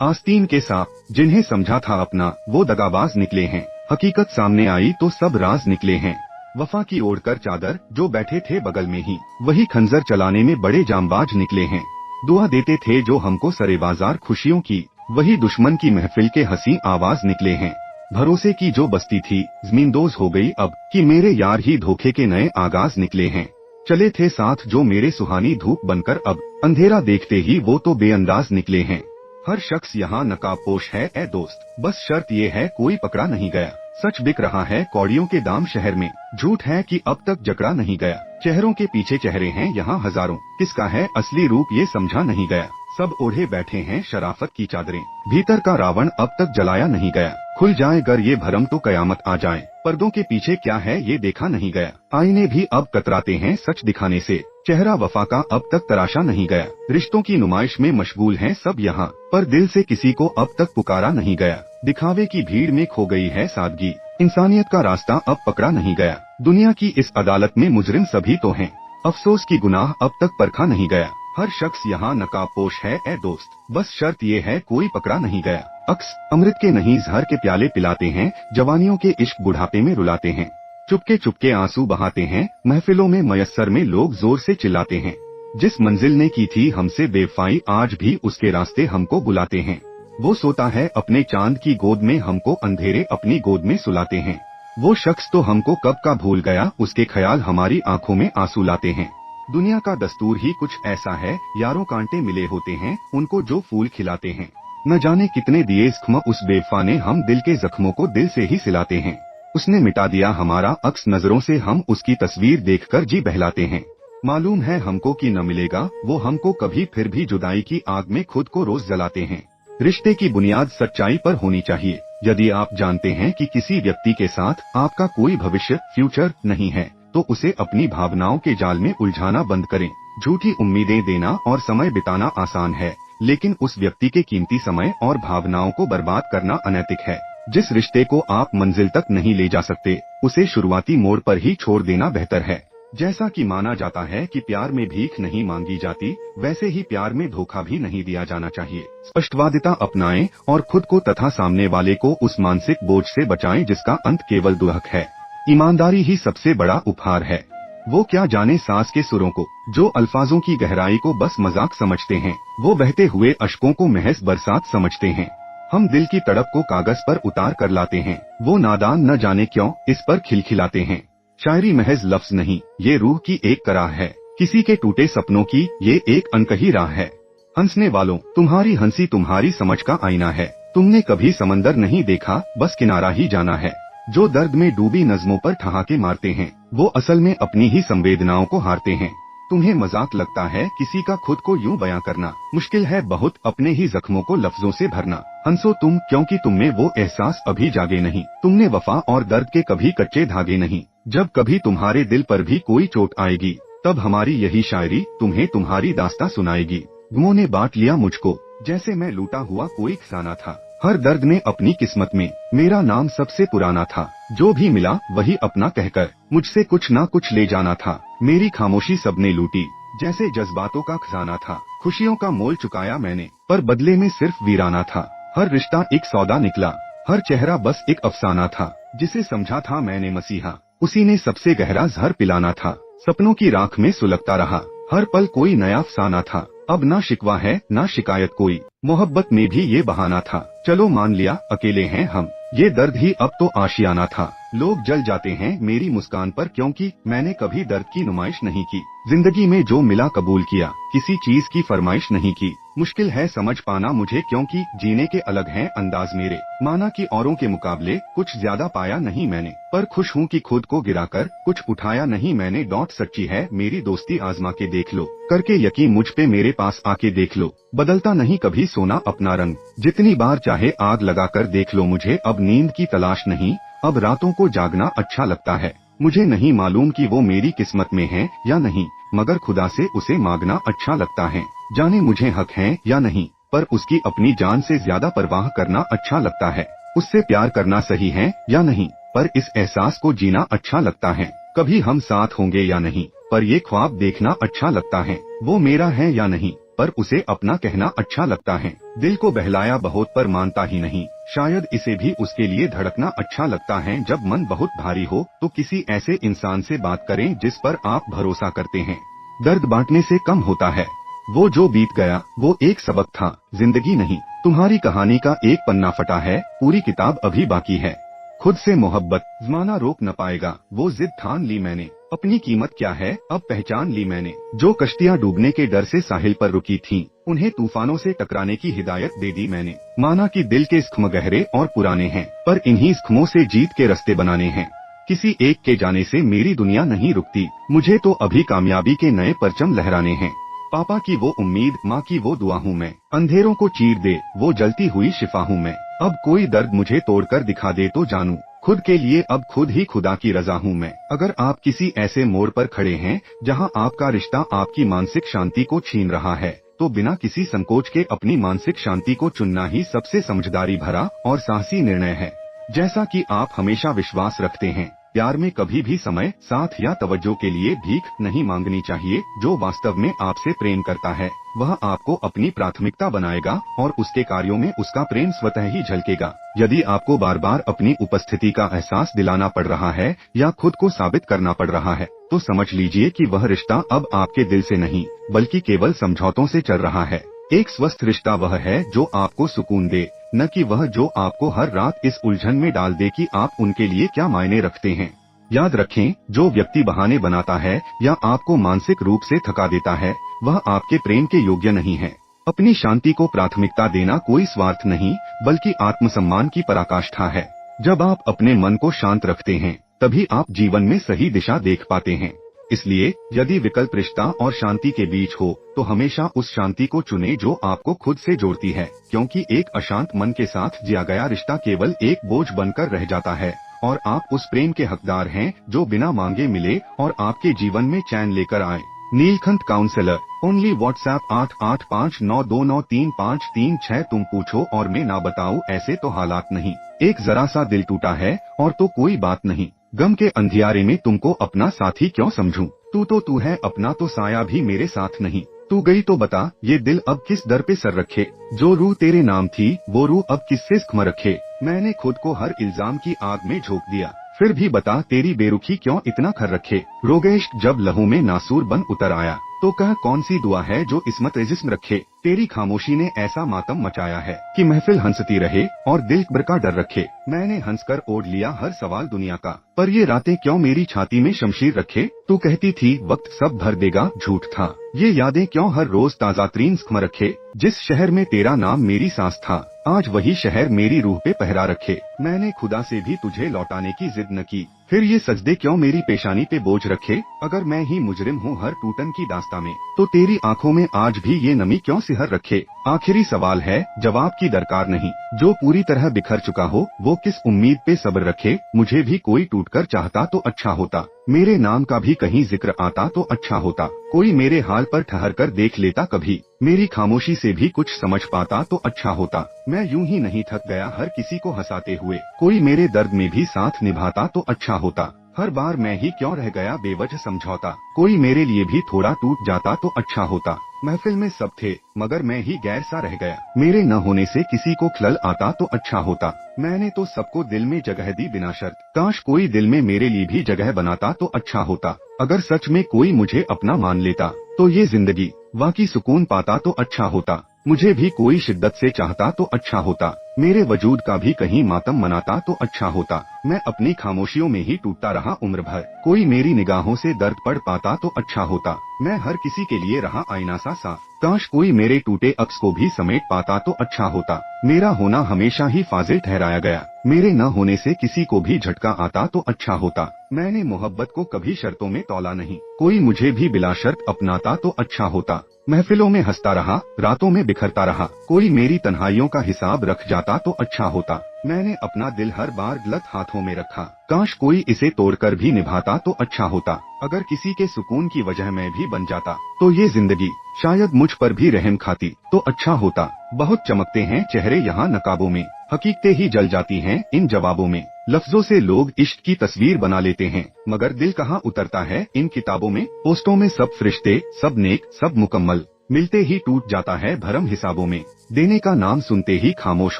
आस्तीन के सांप, जिन्हें समझा था अपना, वो दगाबाज निकले हैं। हकीकत सामने आई तो सब राज निकले हैं। वफा की ओढ़कर चादर, जो बैठे थे बगल में ही, वही खंजर चलाने में बड़े जांबाज निकले हैं। दुआ देते थे जो हमको सरे बाजार खुशियों की, वही दुश्मन की महफिल के हंसी आवाज निकले हैं। भरोसे की जो बस्ती थी, जमींदोज हो गई अब, कि मेरे यार ही धोखे के नए आगाज निकले हैं। चले थे साथ जो मेरे सुहानी धूप बनकर अब, अंधेरा देखते ही वो तो बेअंदाज निकले हैं। हर शख्स यहाँ नकाबपोश है ए दोस्त, बस शर्त ये है कोई पकड़ा नहीं गया। सच बिक रहा है कौड़ियों के दाम शहर में, झूठ है कि अब तक जकड़ा नहीं गया। चेहरों के पीछे चेहरे हैं यहाँ हजारों, किसका है असली रूप ये समझा नहीं गया। सब ओढ़े बैठे हैं शराफत की चादरें, भीतर का रावण अब तक जलाया नहीं गया। खुल जाए गर ये भरम तो कयामत आ जाए, पर्दों के पीछे क्या है ये देखा नहीं गया। आईने भी अब कतराते हैं सच दिखाने से, चेहरा वफा का अब तक तराशा नहीं गया। रिश्तों की नुमाइश में मशगूल हैं सब यहाँ, पर दिल से किसी को अब तक पुकारा नहीं गया। दिखावे की भीड़ में खो गई है सादगी, इंसानियत का रास्ता अब पकड़ा नहीं गया। दुनिया की इस अदालत में मुजरिम सभी तो हैं, अफसोस की गुनाह अब तक परखा नहीं गया। हर शख्स यहाँ नकाबपोश है ए दोस्त, बस शर्त ये है कोई पकड़ा नहीं गया। अक्स अमृत के नहीं जहर के प्याले पिलाते हैं, जवानियों के इश्क बुढ़ापे में रुलाते हैं। चुपके चुपके आंसू बहाते हैं, महफिलों में मयस्सर में लोग जोर से चिल्लाते हैं। जिस मंजिल ने की थी हमसे बेवफाई, आज भी उसके रास्ते हमको बुलाते हैं। वो सोता है अपने चांद की गोद में, हमको अंधेरे अपनी गोद में सुलाते हैं। वो शख्स तो हमको कब का भूल गया, उसके ख्याल हमारी आंखों में आंसू लाते हैं। दुनिया का दस्तूर ही कुछ ऐसा है, यारों कांटे मिले होते हैं, उनको जो फूल खिलाते हैं। न जाने कितने दिए जख्म उस बेवफा ने, हम दिल के जख्मों को दिल से ही सिलाते हैं। उसने मिटा दिया हमारा अक्स नजरों से, हम उसकी तस्वीर देखकर जी बहलाते हैं। मालूम है हमको कि न मिलेगा वो हमको कभी, फिर भी जुदाई की आग में खुद को रोज जलाते हैं। रिश्ते की बुनियाद सच्चाई पर होनी चाहिए। यदि आप जानते हैं कि किसी व्यक्ति के साथ आपका कोई भविष्य फ्यूचर नहीं है, तो उसे अपनी भावनाओं के जाल में उलझाना बंद करें। झूठी उम्मीदें देना और समय बिताना आसान है, लेकिन उस व्यक्ति के कीमती समय और भावनाओं को बर्बाद करना अनैतिक है। जिस रिश्ते को आप मंजिल तक नहीं ले जा सकते, उसे शुरुआती मोड़ पर ही छोड़ देना बेहतर है। जैसा कि माना जाता है कि प्यार में भीख नहीं मांगी जाती, वैसे ही प्यार में धोखा भी नहीं दिया जाना चाहिए। स्पष्टवादिता अपनाएं और खुद को तथा सामने वाले को उस मानसिक बोझ से बचाएं जिसका अंत केवल दुहक है। ईमानदारी ही सबसे बड़ा उपहार है। वो क्या जाने सांस के सुरों को, जो अल्फाजों की गहराई को बस मजाक समझते हैं। वो बहते हुए अश्कों को महज बरसात समझते हैं। हम दिल की तड़प को कागज पर उतार कर लाते हैं, वो नादान न जाने क्यों इस पर खिलखिलाते हैं। शायरी महज लफ्ज नहीं, ये रूह की एक कराह है, किसी के टूटे सपनों की ये एक अनकही राह है। हंसने वालों, तुम्हारी हंसी तुम्हारी समझ का आईना है। तुमने कभी समंदर नहीं देखा, बस किनारा ही जाना है। जो दर्द में डूबी नज़्मों पर ठहाके मारते हैं, वो असल में अपनी ही संवेदनाओं को हारते हैं। तुम्हें मजाक लगता है किसी का खुद को यूं बयां करना, मुश्किल है बहुत अपने ही जख्मों को लफ्जों से भरना। हंसो तुम क्योंकि तुममें वो एहसास अभी जागे नहीं, तुमने वफा और दर्द के कभी कच्चे धागे नहीं। जब कभी तुम्हारे दिल पर भी कोई चोट आएगी, तब हमारी यही शायरी तुम्हें तुम्हारी दास्तां सुनाएगी। गमों ने बांट लिया मुझको, जैसे मैं लूटा हुआ कोई खजाना था। हर दर्द ने अपनी किस्मत में मेरा नाम सबसे पुराना था। जो भी मिला वही अपना कहकर मुझसे कुछ ना कुछ ले जाना था। मेरी खामोशी सबने लूटी, जैसे जज्बातों का खजाना था। खुशियों का मोल चुकाया मैंने, पर बदले में सिर्फ वीराना था। हर रिश्ता एक सौदा निकला, हर चेहरा बस एक अफसाना था। जिसे समझा था मैंने मसीहा, उसी ने सबसे गहरा जहर पिलाना था। सपनों की राख में सुलगता रहा, हर पल कोई नया अफसाना था। अब ना शिकवा है ना शिकायत कोई, मोहब्बत में भी ये बहाना था। चलो मान लिया अकेले हैं हम, ये दर्द ही अब तो आशियाना था। लोग जल जाते हैं मेरी मुस्कान पर, क्योंकि मैंने कभी दर्द की नुमाइश नहीं की। जिंदगी में जो मिला कबूल किया, किसी चीज की फरमाइश नहीं की। मुश्किल है समझ पाना मुझे, क्योंकि जीने के अलग हैं अंदाज मेरे। माना कि औरों के मुकाबले कुछ ज्यादा पाया नहीं मैंने, पर खुश हूँ कि खुद को गिराकर कुछ उठाया नहीं मैंने। डॉट सच्ची है मेरी दोस्ती, आजमा के देख लो, करके यकीन मुझ पे मेरे पास आके देख लो। बदलता नहीं कभी सोना अपना रंग, जितनी बार चाहे आग लगाकर देख लो मुझे। अब नींद की तलाश नहीं, अब रातों को जागना अच्छा लगता है। मुझे नहीं मालूम कि वो मेरी किस्मत में है या नहीं, मगर खुदा से उसे मांगना अच्छा लगता है। जाने मुझे हक है या नहीं, पर उसकी अपनी जान से ज्यादा परवाह करना अच्छा लगता है। उससे प्यार करना सही है या नहीं, पर इस एहसास को जीना अच्छा लगता है। कभी हम साथ होंगे या नहीं, पर ये ख्वाब देखना अच्छा लगता है। वो मेरा है या नहीं, पर उसे अपना कहना अच्छा लगता है। दिल को बहलाया बहुत पर मानता ही नहीं। शायद इसे भी उसके लिए धड़कना अच्छा लगता है। जब मन बहुत भारी हो तो किसी ऐसे इंसान से बात करें जिस पर आप भरोसा करते हैं। दर्द बांटने से कम होता है। वो जो बीत गया वो एक सबक था, जिंदगी नहीं। तुम्हारी कहानी का एक पन्ना फटा है, पूरी किताब अभी बाकी है। खुद से मोहब्बत ज़माना रोक न पाएगा, वो जिद ठान ली मैंने। अपनी कीमत क्या है अब पहचान ली मैंने। जो कश्तियाँ डूबने के डर से साहिल पर रुकी थीं, उन्हें तूफानों से टकराने की हिदायत दे दी मैंने। माना कि दिल के जख्म गहरे और पुराने हैं, पर इन्हीं जख्मों से जीत के रास्ते बनाने हैं। किसी एक के जाने से मेरी दुनिया नहीं रुकती, मुझे तो अभी कामयाबी के नए परचम लहराने हैं। पापा की वो उम्मीद, माँ की वो दुआ हूँ मैं। अंधेरों को चीर दे वो जलती हुई शिफा हूँ मैं। अब कोई दर्द मुझे तोड़कर दिखा दे तो जानूं, खुद के लिए अब खुद ही खुदा की रजा हूँ मैं। अगर आप किसी ऐसे मोड़ पर खड़े हैं जहाँ आपका रिश्ता आपकी मानसिक शांति को छीन रहा है, तो बिना किसी संकोच के अपनी मानसिक शांति को चुनना ही सबसे समझदारी भरा और साहसी निर्णय है। जैसा कि आप हमेशा विश्वास रखते हैं, प्यार में कभी भी समय, साथ या तवज्जो के लिए भीख नहीं मांगनी चाहिए। जो वास्तव में आपसे प्रेम करता है वह आपको अपनी प्राथमिकता बनाएगा और उसके कार्यों में उसका प्रेम स्वतः ही झलकेगा। यदि आपको बार बार अपनी उपस्थिति का एहसास दिलाना पड़ रहा है या खुद को साबित करना पड़ रहा है, तो समझ लीजिए कि वह रिश्ता अब आपके दिल से नहीं बल्कि केवल समझौतों से चल रहा है। एक स्वस्थ रिश्ता वह है जो आपको सुकून दे, न कि वह जो आपको हर रात इस उलझन में डाल दे कि आप उनके लिए क्या मायने रखते हैं। याद रखें, जो व्यक्ति बहाने बनाता है या आपको मानसिक रूप से थका देता है, वह आपके प्रेम के योग्य नहीं है। अपनी शांति को प्राथमिकता देना कोई स्वार्थ नहीं बल्कि आत्मसम्मान की पराकाष्ठा है। जब आप अपने मन को शांत रखते हैं तभी आप जीवन में सही दिशा देख पाते हैं। इसलिए यदि विकल्प रिश्ता और शांति के बीच हो तो हमेशा उस शांति को चुने जो आपको खुद से जोड़ती है, क्योंकि एक अशांत मन के साथ जिया गया रिश्ता केवल एक बोझ बनकर रह जाता है और आप उस प्रेम के हकदार हैं जो बिना मांगे मिले और आपके जीवन में चैन लेकर आए। Neelkanth counsellor, only WhatsApp 8859293536। तुम पूछो और मैं ना बताऊं, ऐसे तो हालात नहीं। एक जरा सा दिल टूटा है और तो कोई बात नहीं। गम के अंधियारे में तुमको अपना साथी क्यों समझूं? तू है अपना तो साया भी मेरे साथ नहीं। तू गई तो बता ये दिल अब किस दर पे सर रखे। जो रूह तेरे नाम थी वो रूह अब किससे जख्म रखे। मैंने खुद को हर इल्जाम की आग में झोंक दिया, फिर भी बता तेरी बेरुखी क्यों इतना खर रखे। रोगे इश्क जब लहू में नासूर बन उतर आया, तो कह कौन सी दुआ है जो इसमत जिस्म रखे। तेरी खामोशी ने ऐसा मातम मचाया है कि महफिल हंसती रहे और दिल कब्र का डर रखे। मैंने हंसकर ओढ़ लिया हर सवाल दुनिया का, पर ये रातें क्यों मेरी छाती में शमशीर रखे। तू कहती थी वक्त सब भर देगा, झूठ था। ये यादें क्यों हर रोज ताज़ा तरीन जख्म रखे। जिस शहर में तेरा नाम मेरी सांस था, आज वही शहर मेरी रूह पे पहरा रखे। मैंने खुदा से भी तुझे लौटाने की जिद न की, फिर ये सजदे क्यों मेरी पेशानी पे बोझ रखे। अगर मैं ही मुजरिम हूँ हर टूटन की दास्ता में, तो तेरी आंखों में आज भी ये नमी क्यों सिहर रखे। आखिरी सवाल है, जवाब की दरकार नहीं। जो पूरी तरह बिखर चुका हो वो किस उम्मीद पे सब्र रखे। मुझे भी कोई टूटकर चाहता तो अच्छा होता, मेरे नाम का भी कहीं जिक्र आता तो अच्छा होता। कोई मेरे हाल पर ठहर कर देख लेता कभी, मेरी खामोशी से भी कुछ समझ पाता तो अच्छा होता। मैं यूं ही नहीं थक गया हर किसी को हंसाते हुए, कोई मेरे दर्द में भी साथ निभाता तो अच्छा होता। हर बार मैं ही क्यों रह गया बेवजह समझौता, कोई मेरे लिए भी थोड़ा टूट जाता तो अच्छा होता। महफिल में सब थे मगर मैं ही गैर सा रह गया, मेरे न होने से किसी को खलल आता तो अच्छा होता। मैंने तो सबको दिल में जगह दी बिना शर्त, काश कोई दिल में मेरे लिए भी जगह बनाता तो अच्छा होता। अगर सच में कोई मुझे अपना मान लेता तो ये जिंदगी वाकई सुकून पाता तो अच्छा होता। मुझे भी कोई शिद्दत से चाहता तो अच्छा होता, मेरे वजूद का भी कहीं मातम मनाता तो अच्छा होता। मैं अपनी खामोशियों में ही टूटता रहा उम्र भर, कोई मेरी निगाहों से दर्द पढ़ पाता तो अच्छा होता। मैं हर किसी के लिए रहा आईना सा साफ, काश कोई मेरे टूटे अक्स को भी समेट पाता तो अच्छा होता। मेरा होना हमेशा ही फाजिल ठहराया गया, मेरे न होने से किसी को भी झटका आता तो अच्छा होता। मैंने मोहब्बत को कभी शर्तों में तौला नहीं, कोई मुझे भी बिला शर्त अपनाता तो अच्छा होता। महफिलों में हंसता रहा, रातों में बिखरता रहा, कोई मेरी तन्हाइयों का हिसाब रख जाता तो अच्छा होता। मैंने अपना दिल हर बार गलत हाथों में रखा, काश कोई इसे तोड़कर भी निभाता तो अच्छा होता। अगर किसी के सुकून की वजह मैं भी बन जाता तो ये जिंदगी शायद मुझ पर भी रहम खाती तो अच्छा होता। बहुत चमकते हैं चेहरे यहाँ नकाबों में, हकीकतें ही जल जाती हैं इन जवाबों में। लफ्जों से लोग इश्क की तस्वीर बना लेते हैं, मगर दिल कहाँ उतरता है इन किताबों में। पोस्टों में सब फरिश्ते, सब नेक, सब मुकम्मल, मिलते ही टूट जाता है भरम हिसाबों में, देने का नाम सुनते ही खामोश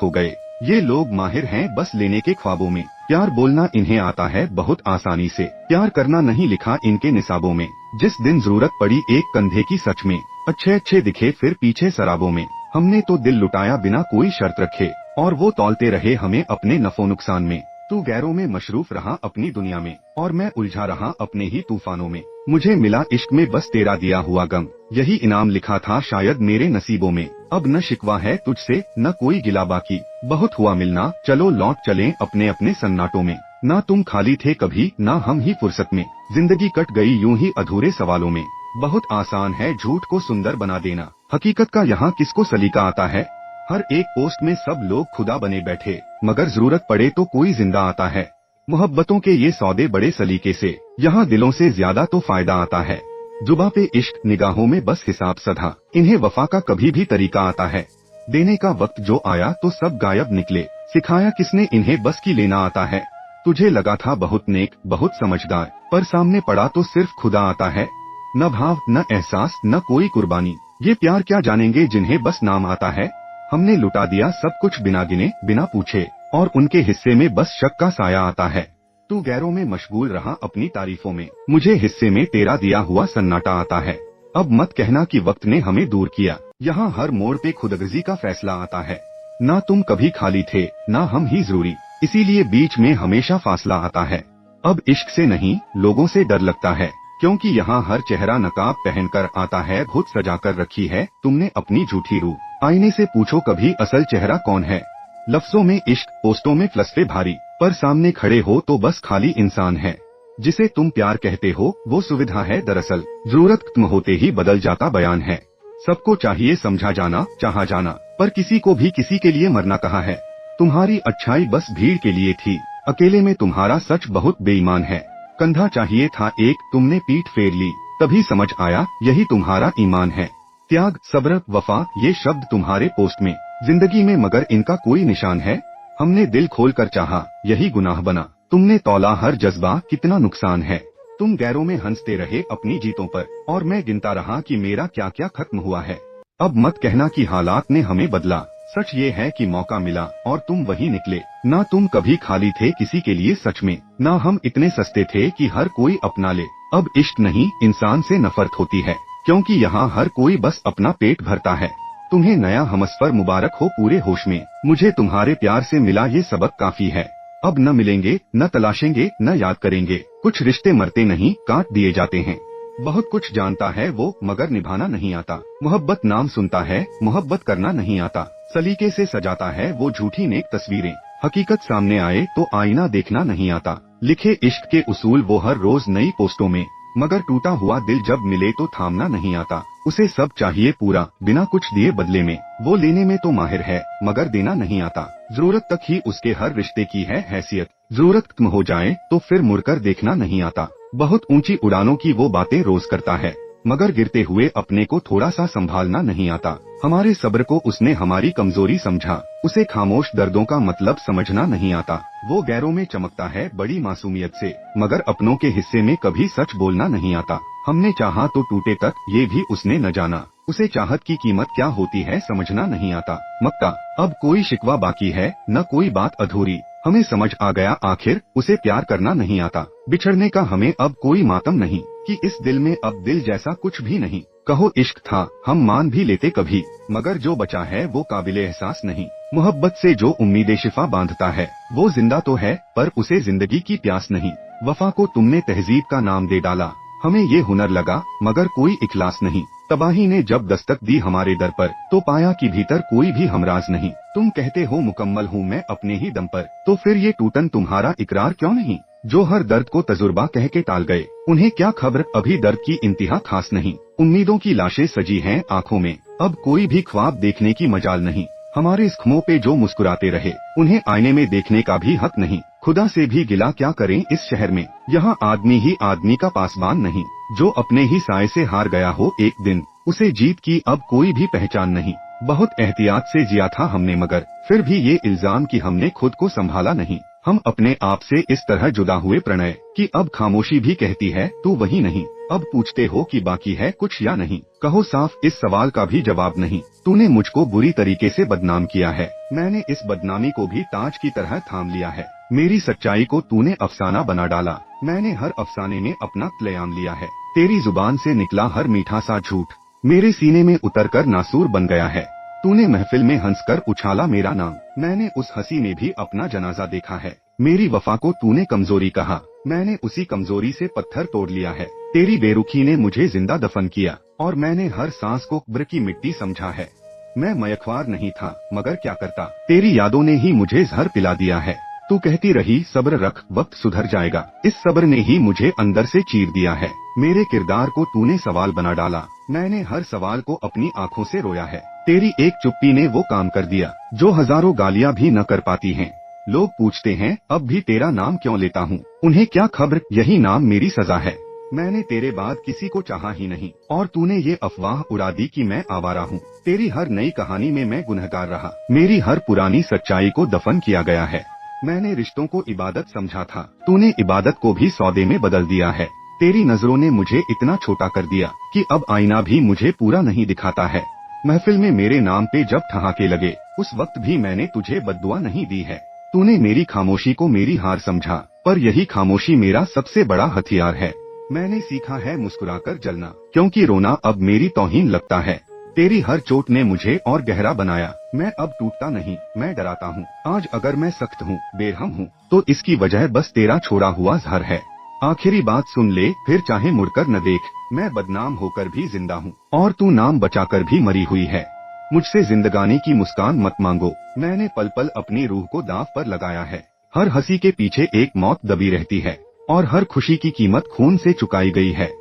हो गए। ये लोग माहिर हैं बस लेने के ख्वाबों में, प्यार बोलना इन्हें आता है बहुत आसानी से, प्यार करना नहीं लिखा इनके निसाबों में। जिस दिन जरूरत पड़ी एक कंधे की सच में, अच्छे अच्छे दिखे फिर पीछे शराबों में। हमने तो दिल लुटाया बिना कोई शर्त रखे, और वो तौलते रहे हमें अपने नफो नुकसान में। तू गैरों में मशरूफ रहा अपनी दुनिया में, और मैं उलझा रहा अपने ही तूफानों में। मुझे मिला इश्क में बस तेरा दिया हुआ गम, यही इनाम लिखा था शायद मेरे नसीबों में। अब न शिकवा है तुझसे न कोई गिला बाकी, बहुत हुआ मिलना चलो लौट चलें अपने अपने सन्नाटों में। ना तुम खाली थे कभी ना हम ही फुर्सत में, जिंदगी कट गई यूं ही अधूरे सवालों में। बहुत आसान है झूठ को सुंदर बना देना, हकीकत का यहाँ किसको सलीका आता है। हर एक पोस्ट में सब लोग खुदा बने बैठे, मगर जरूरत पड़े तो कोई जिंदा आता है। मोहब्बतों के ये सौदे बड़े सलीके से, यहाँ दिलों से ज्यादा तो फायदा आता है। जुबा पे इश्क निगाहों में बस हिसाब सधा, इन्हें वफा का कभी भी तरीका आता है। देने का वक्त जो आया तो सब गायब निकले, सिखाया किसने इन्हें बस की लेना आता है। तुझे लगा था बहुत नेक बहुत समझदार, पर सामने पड़ा तो सिर्फ खुदा आता है। न भाव न एहसास न कोई कुर्बानी, ये प्यार क्या जानेंगे जिन्हें बस नाम आता है। हमने लुटा दिया सब कुछ बिना गिने बिना पूछे, और उनके हिस्से में बस शक का साया आता है। तू गैरों में मशगूल रहा अपनी तारीफों में, मुझे हिस्से में तेरा दिया हुआ सन्नाटा आता है। अब मत कहना कि वक्त ने हमें दूर किया, यहाँ हर मोड़ पे खुदगर्जी का फैसला आता है। ना तुम कभी खाली थे ना हम ही जरूरी, इसीलिए बीच में हमेशा फासला आता है। अब इश्क से नहीं लोगों से डर लगता है, क्योंकि यहाँ हर चेहरा नकाब पहनकर आता है। खुद सजा कर रखी है तुमने अपनी झूठी रूह, आईने से पूछो कभी असल चेहरा कौन है। लफ्जों में इश्क पोस्टों में फलसफे भारी, पर सामने खड़े हो तो बस खाली इंसान है। जिसे तुम प्यार कहते हो वो सुविधा है दरअसल, जरूरत खत्म होते ही बदल जाता बयान है। सबको चाहिए समझा जाना चाहा जाना, पर किसी को भी किसी के लिए मरना कहा है। तुम्हारी अच्छाई बस भीड़ के लिए थी, अकेले में तुम्हारा सच बहुत बेईमान है। कंधा चाहिए था एक तुमने पीठ फेर ली, तभी समझ आया यही तुम्हारा ईमान है। त्याग सब्र वफा ये शब्द तुम्हारे पोस्ट में, जिंदगी में मगर इनका कोई निशान है। हमने दिल खोल कर चाहा यही गुनाह बना, तुमने तौला हर जज्बा कितना नुकसान है। तुम गैरों में हंसते रहे अपनी जीतों पर, और मैं गिनता रहा कि मेरा क्या क्या खत्म हुआ है। अब मत कहना कि हालात ने हमें बदला, सच ये है कि मौका मिला और तुम वही निकले। ना तुम कभी खाली थे किसी के लिए सच में, ना हम इतने सस्ते थे कि हर कोई अपना ले। अब इश्क नहीं इंसान से नफरत होती है, क्योंकि यहाँ हर कोई बस अपना पेट भरता है। तुम्हें नया हमसफर मुबारक हो पूरे होश में, मुझे तुम्हारे प्यार से मिला ये सबक काफी है। अब न मिलेंगे न तलाशेंगे न याद करेंगे, कुछ रिश्ते मरते नहीं काट दिए जाते हैं। बहुत कुछ जानता है वो मगर निभाना नहीं आता, मोहब्बत नाम सुनता है मोहब्बत करना नहीं आता। सलीके से सजाता है वो झूठी नेक तस्वीरें, हकीकत सामने आए तो आईना देखना नहीं आता। लिखे इश्क के उसूल वो हर रोज नई पोस्टों में, मगर टूटा हुआ दिल जब मिले तो थामना नहीं आता। उसे सब चाहिए पूरा बिना कुछ दिए बदले में, वो लेने में तो माहिर है मगर देना नहीं आता। जरूरत तक ही उसके हर रिश्ते की है हैसियत, जरूरत खत्म हो जाए तो फिर मुड़कर देखना नहीं आता। बहुत ऊंची उड़ानों की वो बातें रोज करता है, मगर गिरते हुए अपने को थोड़ा सा संभालना नहीं आता। हमारे सब्र को उसने हमारी कमजोरी समझा, उसे खामोश दर्दों का मतलब समझना नहीं आता। वो गैरों में चमकता है बड़ी मासूमियत से, मगर अपनों के हिस्से में कभी सच बोलना नहीं आता। हमने चाहा तो टूटे तक ये भी उसने न जाना, उसे चाहत की कीमत क्या होती है समझना नहीं आता। मक्का अब कोई शिकवा बाकी है न कोई बात अधूरी, हमें समझ आ गया आखिर उसे प्यार करना नहीं आता। बिछड़ने का हमें अब कोई मातम नहीं, कि इस दिल में अब दिल जैसा कुछ भी नहीं। कहो इश्क था हम मान भी लेते कभी, मगर जो बचा है वो काबिले एहसास नहीं। मोहब्बत से जो उम्मीदें शिफा बांधता है वो जिंदा तो है पर उसे जिंदगी की प्यास नहीं। वफा को तुमने तहजीब का नाम दे डाला, हमें ये हुनर लगा मगर कोई इखलास नहीं। तबाही ने जब दस्तक दी हमारे दर पर, तो पाया कि भीतर कोई भी हमराज नहीं। तुम कहते हो मुकम्मल हूँ मैं अपने ही दम पर, तो फिर ये टूटन तुम्हारा इकरार क्यों नहीं। जो हर दर्द को तजुर्बा कह के टाल गए, उन्हें क्या खबर अभी दर्द की इंतहा खास नहीं। उम्मीदों की लाशें सजी हैं आँखों में, अब कोई भी ख्वाब देखने की मजाल नहीं। हमारे जख्मों पे जो मुस्कुराते रहे, उन्हें आईने में देखने का भी हक नहीं। खुदा से भी गिला क्या करें इस शहर में, यहाँ आदमी ही आदमी का पासबान नहीं। जो अपने ही साए से हार गया हो एक दिन, उसे जीत की अब कोई भी पहचान नहीं। बहुत एहतियात से जिया था हमने मगर फिर भी ये इल्जाम कि हमने खुद को संभाला नहीं। हम अपने आप से इस तरह जुदा हुए प्रणय कि अब खामोशी भी कहती है तू वही नहीं। अब पूछते हो कि बाकी है कुछ या नहीं, कहो साफ, इस सवाल का भी जवाब नहीं। तूने मुझको बुरी तरीके से बदनाम किया है, मैंने इस बदनामी को भी ताज की तरह थाम लिया है। मेरी सच्चाई को तूने अफसाना बना डाला, मैंने हर अफसाने में अपना क्लेयाम लिया है। तेरी जुबान से निकला हर मीठा सा झूठ मेरे सीने में उतरकर नासूर बन गया है। तूने महफिल में हंसकर उछाला मेरा नाम, मैंने उस हंसी में भी अपना जनाजा देखा है। मेरी वफा को तूने कमजोरी कहा, मैंने उसी कमजोरी से पत्थर तोड़ लिया है। तेरी बेरुखी ने मुझे जिंदा दफन किया और मैंने हर सांस को कब्र की मिट्टी समझा है। मैं मयख्वार नहीं था मगर क्या करता, तेरी यादों ने ही मुझे जहर पिला दिया है। तू कहती रही सब्र रख, वक्त सुधर जाएगा, इस सब्र ने ही मुझे अंदर से चीर दिया है। मेरे किरदार को तूने सवाल बना डाला, मैंने हर सवाल को अपनी आंखों से रोया है। तेरी एक चुप्पी ने वो काम कर दिया जो हजारों गालियां भी न कर पाती हैं। लोग पूछते हैं अब भी तेरा नाम क्यों लेता हूँ, उन्हें क्या खबर, यही नाम मेरी सजा है। मैंने तेरे बाद किसी को चाहा ही नहीं और तूने ये अफवाह उड़ा दी कि मैं आवारा हूँ। तेरी हर नई कहानी में मैं गुनहगार रहा, मेरी हर पुरानी सच्चाई को दफन किया गया है। मैंने रिश्तों को इबादत समझा था, तूने इबादत को भी सौदे में बदल दिया है। तेरी नजरों ने मुझे इतना छोटा कर दिया कि अब आईना भी मुझे पूरा नहीं दिखाता है। महफिल में मेरे नाम पे जब ठहाके लगे उस वक्त भी मैंने तुझे बद्दुआ नहीं दी है। तूने मेरी खामोशी को मेरी हार समझा, पर यही खामोशी मेरा सबसे बड़ा हथियार है। मैंने सीखा है मुस्कुराकर जलना, क्योंकि रोना अब मेरी तौहीन लगता है। तेरी हर चोट ने मुझे और गहरा बनाया, मैं अब टूटता नहीं, मैं डराता हूँ। आज अगर मैं सख्त हूँ, बेरहम हूँ, तो इसकी वजह बस तेरा छोड़ा हुआ जहर है। आखिरी बात सुन ले, फिर चाहे मुड़कर न देख, मैं बदनाम होकर भी जिंदा हूँ और तू नाम बचाकर भी मरी हुई है। मुझसे जिंदगानी की मुस्कान मत मांगो, मैंने पल पल अपनी रूह को दांव पर लगाया है। हर हंसी के पीछे एक मौत दबी रहती है और हर खुशी की कीमत खून से चुकाई गई है।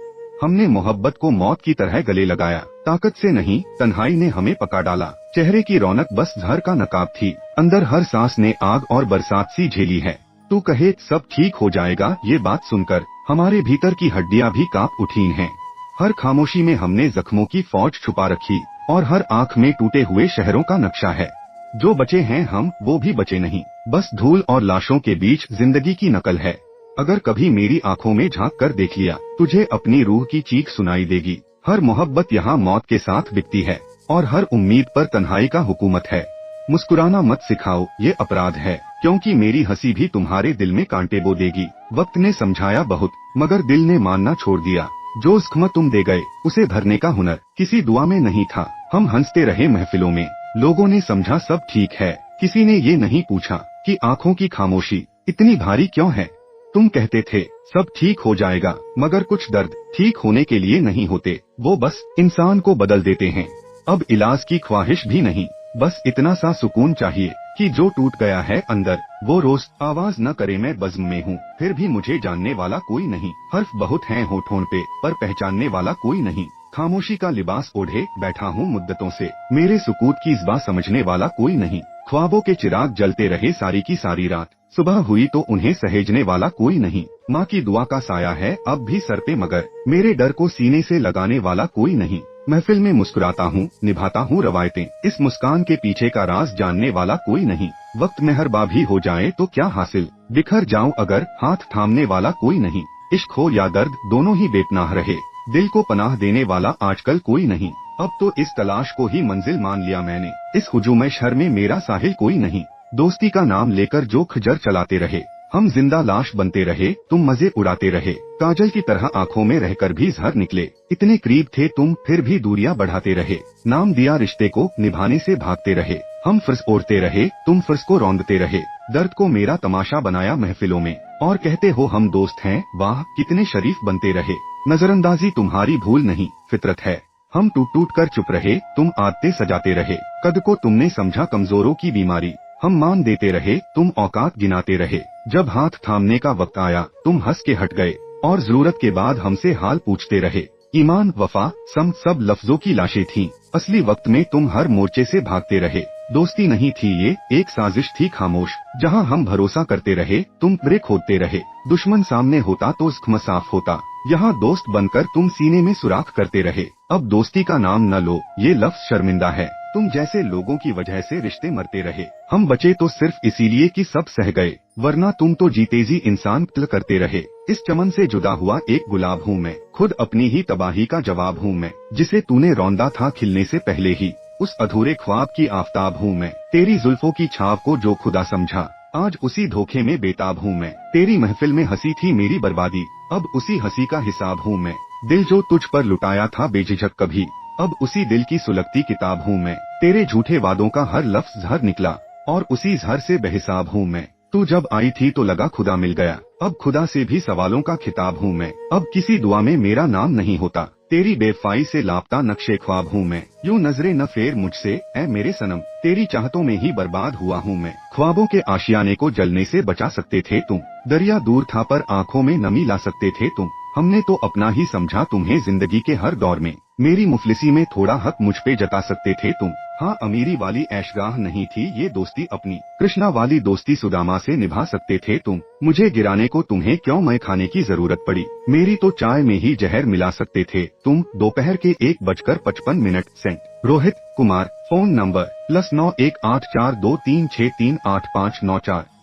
हमने मोहब्बत को मौत की तरह गले लगाया, ताकत से नहीं तन्हाई ने हमें पका डाला। चेहरे की रौनक बस जहर का नकाब थी, अंदर हर सांस ने आग और बरसात सी झेली है। तू कहे सब ठीक हो जाएगा, ये बात सुनकर हमारे भीतर की हड्डियां भी कांप उठी हैं। हर खामोशी में हमने जख्मों की फौज छुपा रखी और हर आंख में टूटे हुए शहरों का नक्शा है। जो बचे हैं हम, वो भी बचे नहीं, बस धूल और लाशों के बीच जिंदगी की नकल है। अगर कभी मेरी आंखों में झांक कर देख लिया, तुझे अपनी रूह की चीख सुनाई देगी। हर मोहब्बत यहाँ मौत के साथ बिकती है और हर उम्मीद पर तन्हाई का हुकूमत है। मुस्कुराना मत सिखाओ, ये अपराध है, क्योंकि मेरी हंसी भी तुम्हारे दिल में कांटे बो देगी। वक्त ने समझाया बहुत, मगर दिल ने मानना छोड़ दिया। जो जख्म तुम दे गए, उसे भरने का हुनर किसी दुआ में नहीं था। हम हंसते रहे महफिलों में, लोगों ने समझा सब ठीक है। किसी ने ये नहीं पूछा कि आंखों की खामोशी इतनी भारी क्यों है। तुम कहते थे सब ठीक हो जाएगा, मगर कुछ दर्द ठीक होने के लिए नहीं होते, वो बस इंसान को बदल देते हैं। अब इलाज की ख्वाहिश भी नहीं, बस इतना सा सुकून चाहिए कि जो टूट गया है अंदर, वो रोज आवाज न करे। मैं बज़्म में हूँ, फिर भी मुझे जानने वाला कोई नहीं। हर्फ बहुत हैं होठों पे, पर पहचानने वाला कोई नहीं। खामोशी का लिबास ओढ़े बैठा हूँ मुद्दतों से, मेरे सुकूत की ज़बान समझने वाला कोई नहीं। ख्वाबों के चिराग जलते रहे सारी की सारी रात, सुबह हुई तो उन्हें सहेजने वाला कोई नहीं। माँ की दुआ का साया है अब भी सर पे, मगर मेरे डर को सीने से लगाने वाला कोई नहीं। महफिल में मुस्कुराता हूँ, निभाता हूँ रवायतें, इस मुस्कान के पीछे का राज जानने वाला कोई नहीं। वक्त मेहरबा भी हो जाए तो क्या हासिल, बिखर जाऊं अगर हाथ थामने वाला कोई नहीं। इश्क हो या दर्द, दोनों ही बेपनाह रहे, दिल को पनाह देने वाला आजकल कोई नहीं। अब तो इस तलाश को ही मंजिल मान लिया मैंने, इस हुजूम शहर में मेरा साहिल कोई नहीं। दोस्ती का नाम लेकर जो खजर चलाते रहे, हम जिंदा लाश बनते रहे, तुम मजे उड़ाते रहे। काजल की तरह आंखों में रहकर भी जहर निकले, इतने करीब थे तुम, फिर भी दूरियां बढ़ाते रहे। नाम दिया रिश्ते को, निभाने से भागते रहे। हम फर्ज ओढ़ते रहे, तुम फर्ज को रौंदते रहे। दर्द को मेरा तमाशा बनाया महफिलों में, और कहते हो हम दोस्त हैं, वाह कितने शरीफ बनते रहे। नजरअंदाजी तुम्हारी भूल नहीं, फितरत है। हम टूट टूट कर चुप रहे, तुम आदतें सजाते रहे। कद को तुमने समझा कमजोरों की बीमारी, हम मान देते रहे, तुम औकात गिनाते रहे। जब हाथ थामने का वक्त आया, तुम हंस के हट गए और जरूरत के बाद हमसे हाल पूछते रहे। ईमान, वफा, सम सब लफ्जों की लाशें थीं, असली वक्त में तुम हर मोर्चे से भागते रहे। दोस्ती नहीं थी ये, एक साजिश थी खामोश, जहां हम भरोसा करते रहे, तुम ब्रेक खोदते रहे। दुश्मन सामने होता तो जख्म साफ होता, यहाँ दोस्त बनकर तुम सीने में सुराख करते रहे। अब दोस्ती का नाम न लो, ये लफ्ज शर्मिंदा है। तुम जैसे लोगों की वजह से रिश्ते मरते रहे, हम बचे तो सिर्फ इसीलिए कि सब सह गए। वरना तुम तो जीते जी इंसान कत्ल करते रहे। इस चमन से जुदा हुआ एक गुलाब हूँ मैं, खुद अपनी ही तबाही का जवाब हूँ मैं, जिसे तूने रौंदा था खिलने से पहले ही, उस अधूरे ख्वाब की आफताब हूँ मैं। तेरी जुल्फों की छाप को जो खुदा समझा, आज उसी धोखे में बेताब हूँ मैं। तेरी महफिल में हंसी थी मेरी बर्बादी, अब उसी हंसी का हिसाब हूँ मैं। दिल जो तुझ पर लुटाया था बेझिझक कभी, अब उसी दिल की सुलगती किताब हूँ मैं। तेरे झूठे वादों का हर लफ्ज जहर निकला, और उसी जहर से बेहिसाब हूँ मैं। तू जब आई थी तो लगा खुदा मिल गया, अब खुदा से भी सवालों का खिताब हूँ मैं। अब किसी दुआ में मेरा नाम नहीं होता, तेरी बेवफाई से लापता नक्शे ख्वाब हूँ मैं। यूं नजरे न फेर मुझसे ऐ मेरे सनम, तेरी चाहतों में ही बर्बाद हुआ हूँ मैं। ख्वाबों के आशियाने को जलने से बचा सकते थे तुम, दरिया दूर था पर आंखों में नमी ला सकते थे तुम। हमने तो अपना ही समझा तुम्हें जिंदगी के हर दौर में, मेरी मुफलिसी में थोड़ा हक मुझ पे जता सकते थे तुम। हाँ, अमीरी वाली ऐशगाह नहीं थी ये दोस्ती अपनी, कृष्णा वाली दोस्ती सुदामा से निभा सकते थे तुम। मुझे गिराने को तुम्हें क्यों मैं खाने की जरूरत पड़ी, मेरी तो चाय में ही जहर मिला सकते थे तुम। दोपहर के 1:55 सेंट। Rohit Kumar, phone number +918423638594।